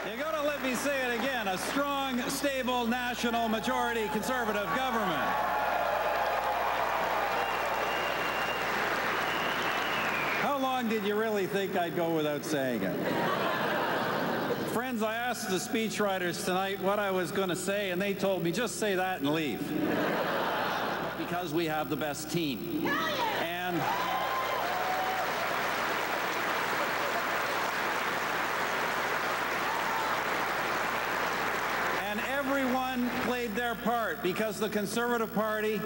You're going to let me say it again. A strong, stable, national majority Conservative government. How long did you really think I'd go without saying it? Friends, I asked the speechwriters tonight what I was going to say, and they told me, just say that and leave. Because we have the best team. And everyone played their part, because the Conservative Party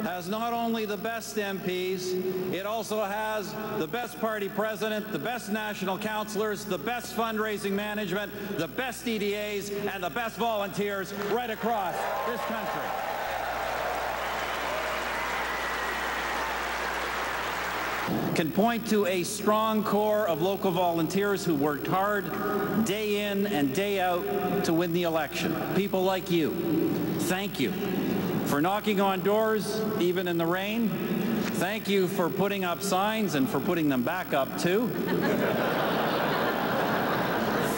has not only the best MPs, it also has the best party president, the best national councillors, the best fundraising management, the best EDAs, and the best volunteers right across this country. Can point to a strong core of local volunteers who worked hard day in and day out to win the election. People like you, thank you for knocking on doors even in the rain. Thank you for putting up signs and for putting them back up too.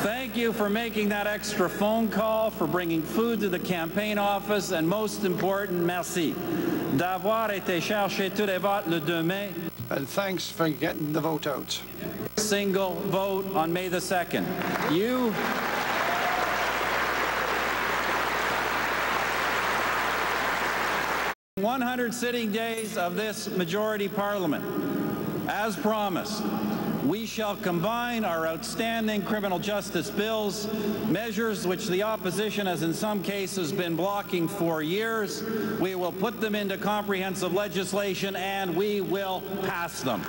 Thank you for making that extra phone call, for bringing food to the campaign office, and most important, merci d'avoir été chercher tous les votes le 2 mai. And thanks for getting the vote out. Single vote on May the 2nd. You 100 sitting days of this majority parliament. As promised, we shall combine our outstanding criminal justice bills, measures which the opposition has in some cases been blocking for years. We will put them into comprehensive legislation and we will pass them.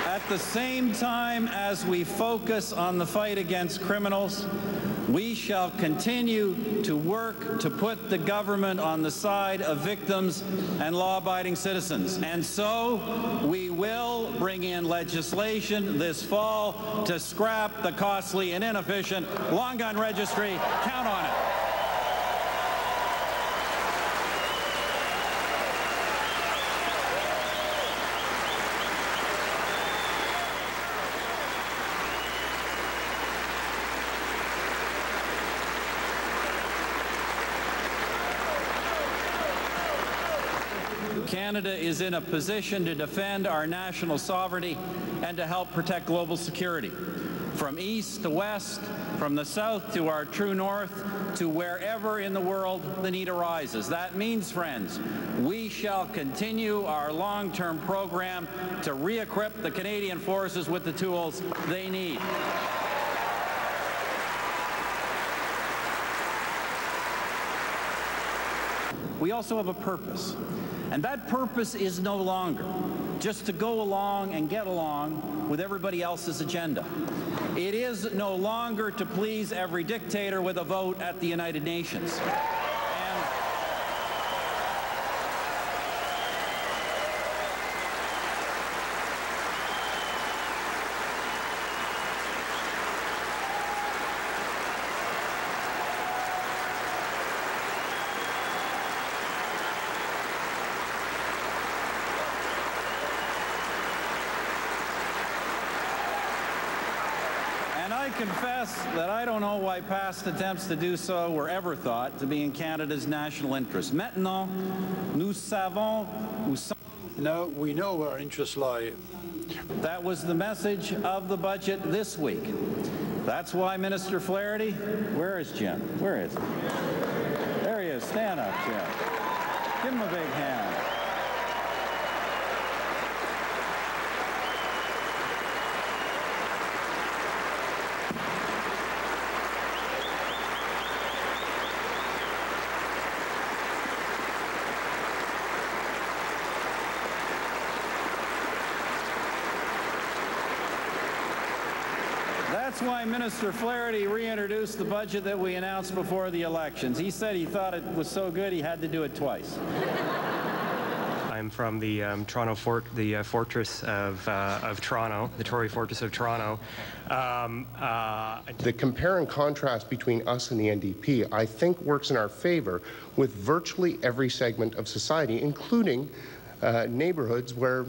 At the same time as we focus on the fight against criminals, we shall continue to work to put the government on the side of victims and law-abiding citizens. And so we will bring in legislation this fall to scrap the costly and inefficient long gun registry. Count on it. Canada is in a position to defend our national sovereignty and to help protect global security. From east to west, from the south to our true north, to wherever in the world the need arises. That means, friends, we shall continue our long-term program to re-equip the Canadian forces with the tools they need. We also have a purpose. And that purpose is no longer just to go along and get along with everybody else's agenda. It is no longer to please every dictator with a vote at the United Nations. I confess that I don't know why past attempts to do so were ever thought to be in Canada's national interest. Maintenant, nous savons où sont. Now we know where our interests lie. That was the message of the budget this week. That's why Minister Flaherty, where is Jim? Where is he? There he is. Stand up, Jim. Give him a big hand. That's why Minister Flaherty reintroduced the budget that we announced before the elections. He said he thought it was so good he had to do it twice. I'm from the Toronto fortress of Toronto, the Tory fortress of Toronto. The compare and contrast between us and the NDP, I think, works in our favor with virtually every segment of society, including neighborhoods where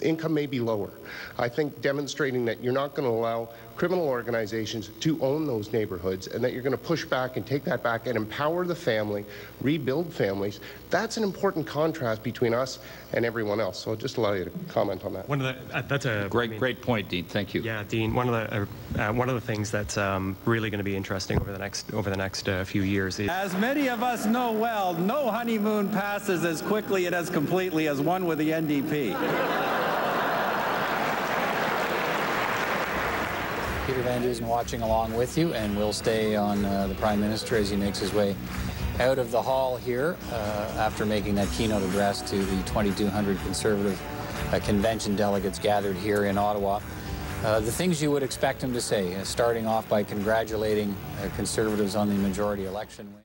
income may be lower. I think demonstrating that you're not going to allow criminal organizations to own those neighborhoods and that you're going to push back and take that back and empower the family, rebuild families, that's an important contrast between us and everyone else. So I'll just allow you to comment on that. That's a great point, Dean. Thank you. Yeah, Dean. One of the things that's really going to be interesting over the next few years is, as many of us know well, no honeymoon passes as quickly and as completely as one with the NDP. Peter Van Dusen watching along with you, and we'll stay on the Prime Minister as he makes his way out of the hall here after making that keynote address to the 2,200 Conservative convention delegates gathered here in Ottawa. The things you would expect him to say, starting off by congratulating Conservatives on the majority election win.